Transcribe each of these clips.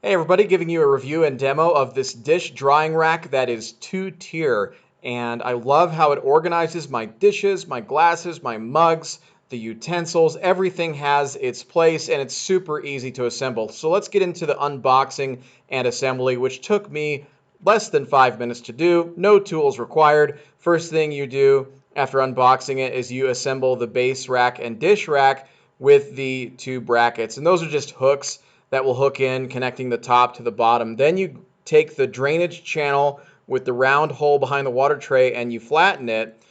Hey everybody, giving you a review and demo of this dish drying rack that is two-tier. And I love how it organizes my dishes, my glasses, my mugs, the utensils. Everything has its place and it's super easy to assemble. So let's get into the unboxing and assembly, which took me less than 5 minutes to do. No tools required. First thing you do after unboxing it is you assemble the base rack and dish rack with the two brackets. And those are just hooks that will hook in, connecting the top to the bottom. Then you take the drainage channel with the round hole behind the water tray and you flatten it.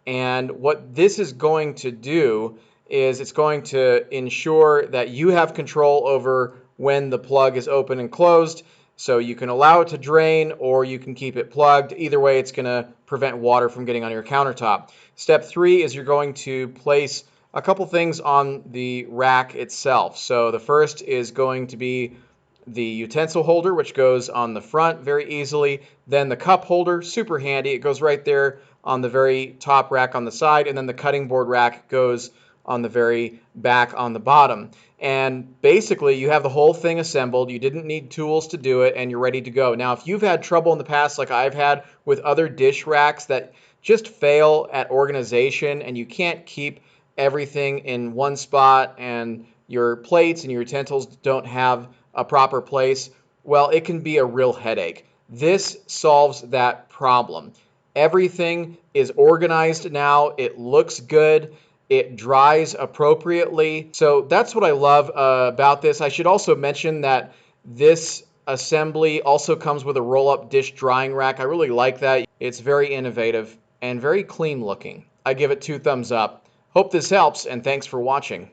And what this is going to do is it's going to ensure that you have control over when the plug is open and closed. So you can allow it to drain or you can keep it plugged. Either way, it's going to prevent water from getting on your countertop. Step 3 is you're going to place a couple things on the rack itself. So the first is going to be the utensil holder, which goes on the front very easily. Then the cup holder, super handy. It goes right there on the very top rack on the side. And then the cutting board rack goes on the very back on the bottom. And basically, you have the whole thing assembled. You didn't need tools to do it, and you're ready to go. Now, if you've had trouble in the past, like I've had with other dish racks that just fail at organization and you can't keep everything in one spot and your plates and your utensils don't have a proper place, well, it can be a real headache. This solves that problem. Everything is organized now. It looks good. It dries appropriately. So that's what I love about this. I should also mention that this assembly also comes with a roll-up dish drying rack. I really like that. It's very innovative and very clean looking. I give it 2 thumbs up. Hope this helps, and thanks for watching.